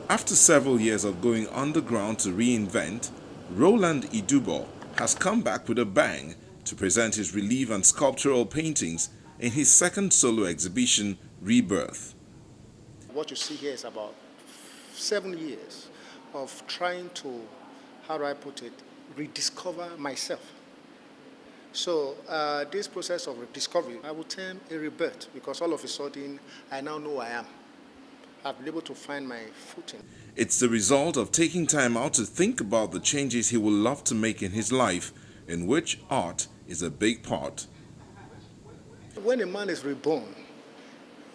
After several years of going underground to reinvent, Roland Idubor has come back with a bang to present his relief and sculptural paintings in his second solo exhibition, Rebirth. What you see here is about 7 years of trying to, how do I put it, rediscover myself. So this process of rediscovery, I would term a rebirth, because all of a sudden I now know who I am. I've been able to find my footing. It's the result of taking time out to think about the changes he would love to make in his life, in which art is a big part. When a man is reborn,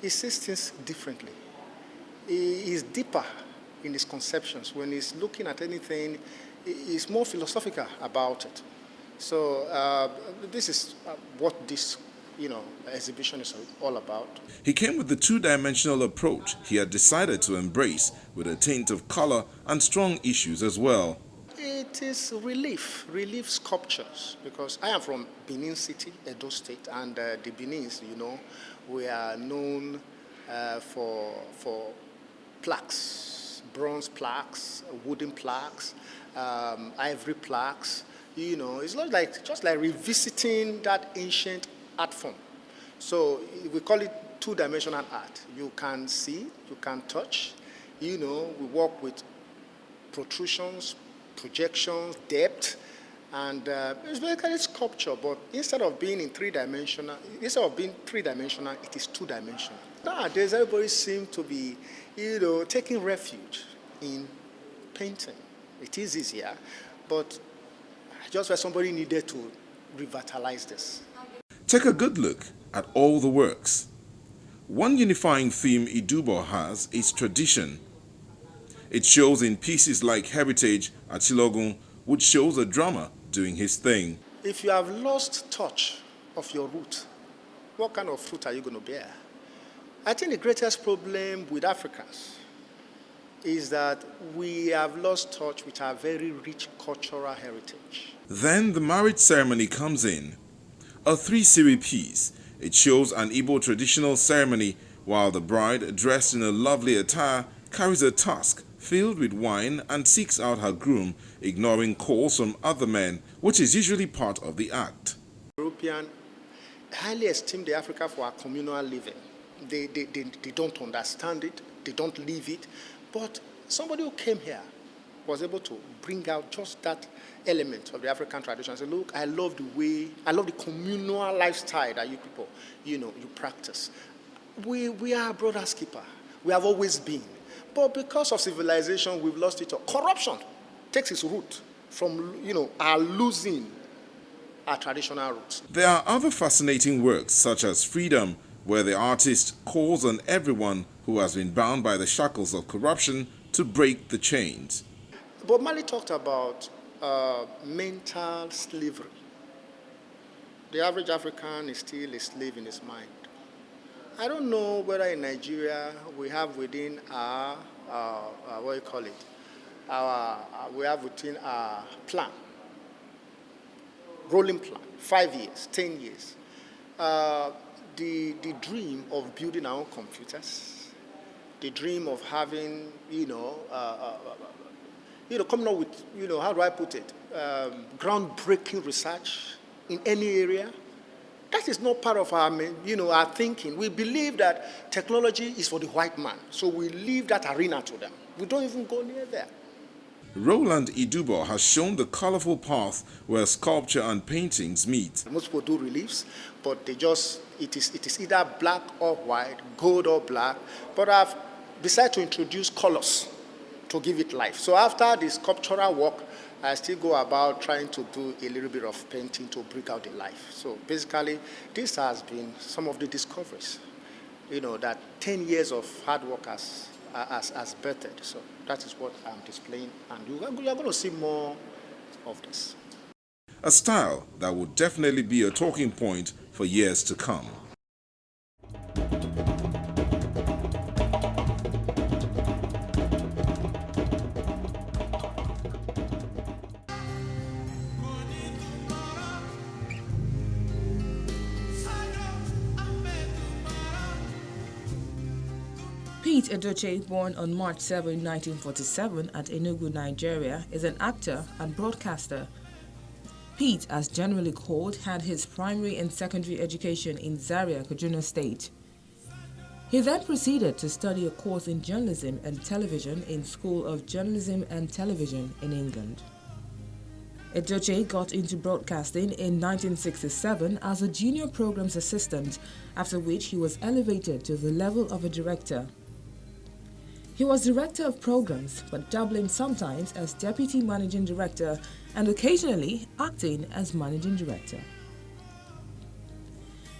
he sees things differently. He is deeper in his conceptions. When he's looking at anything, he's more philosophical about it. So this is what this exhibition is all about. He came with the two-dimensional approach he had decided to embrace, with a taint of color and strong issues as well. It is relief sculptures, because I am from Benin City, Edo State, and the Benin's, we are known for plaques, bronze plaques, wooden plaques, ivory plaques. It's not just like revisiting that ancient art form. So we call it two-dimensional art. You can see, you can touch. We work with protrusions, projections, depth, and it's basically sculpture. But instead of being three-dimensional, it is two-dimensional. Nowadays, everybody seems to be, taking refuge in painting. It is easier, but just where somebody needed to revitalize this. Take a good look at all the works. One unifying theme Idubor has is tradition. It shows in pieces like Heritage at Chilogun, which shows a drummer doing his thing. If you have lost touch of your root, what kind of fruit are you going to bear? I think the greatest problem with Africans is that we have lost touch with our very rich cultural heritage. Then the marriage ceremony comes in. A 3-series piece. It shows an Igbo traditional ceremony while the bride, dressed in a lovely attire, carries a tusk filled with wine and seeks out her groom, ignoring calls from other men, which is usually part of the act. Europeans highly esteem the Africa for our communal living. They don't understand it, they don't live it, but somebody who came here was able to bring out just that element of the African tradition and say, look, I love the communal lifestyle that you people, you practice. We are a brother's keeper. We have always been. But because of civilization, we've lost it all. Corruption takes its root from, our losing our traditional roots. There are other fascinating works, such as Freedom, where the artist calls on everyone who has been bound by the shackles of corruption to break the chains. Bob Marley talked about mental slavery. The average African is still a slave in his mind. I don't know whether in Nigeria we have within our plan, rolling plan, 5 years, 10 years. The dream of building our own computers, the dream of having, coming up with, how do I put it, groundbreaking research in any area. That is not part of our, our thinking. We believe that technology is for the white man, so we leave that arena to them. We don't even go near there. Roland Idubor has shown the colorful path where sculpture and paintings meet. Most people do reliefs, but it is either black or white, gold or black, but I've decided to introduce colors to give it life. So after the sculptural work, I still go about trying to do a little bit of painting to bring out the life. So basically, this has been some of the discoveries, that 10 years of hard work has birthed. So that is what I'm displaying, and you're going to see more of this. A style that will definitely be a talking point for years to come. Pete Edochie, born on March 7, 1947 at Enugu, Nigeria, is an actor and broadcaster. Pete, as generally called, had his primary and secondary education in Zaria, Kaduna State. He then proceeded to study a course in journalism and television in School of Journalism and Television in England. Edochie got into broadcasting in 1967 as a junior programs assistant, after which he was elevated to the level of a director. He was director of programs, but dabbling sometimes as deputy managing director and occasionally acting as managing director.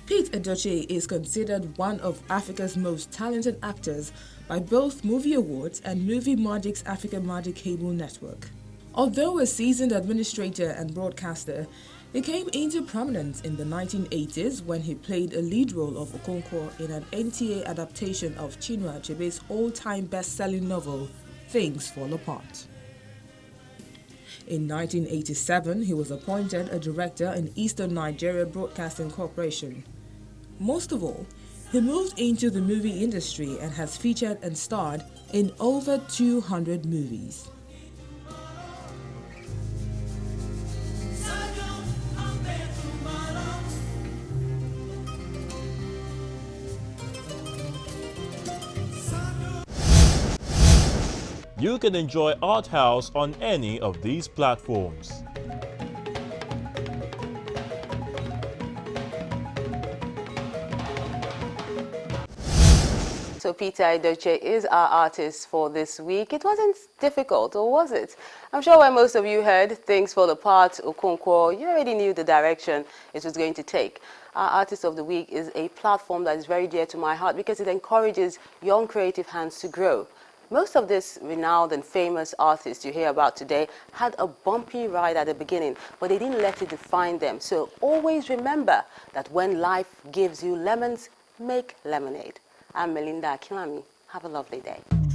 Pete Edochie is considered one of Africa's most talented actors by both Movie Awards and Movie Magic's Africa Magic Cable Network. Although a seasoned administrator and broadcaster, he came into prominence in the 1980s when he played a lead role of Okonkwo in an NTA adaptation of Chinua Achebe's all-time best-selling novel, Things Fall Apart. In 1987, he was appointed a director in Eastern Nigeria Broadcasting Corporation. Most of all, he moved into the movie industry and has featured and starred in over 200 movies. You can enjoy Arthouse on any of these platforms. So Peter Edochie is our artist for this week. It wasn't difficult, or was it? I'm sure when most of you heard Things Fall Apart, Okonkwo, you already knew the direction it was going to take. Our Artist of the Week is a platform that is very dear to my heart because it encourages young creative hands to grow. Most of these renowned and famous artists you hear about today had a bumpy ride at the beginning, but they didn't let it define them. So always remember that when life gives you lemons, make lemonade. I'm Melinda Akilami. Have a lovely day.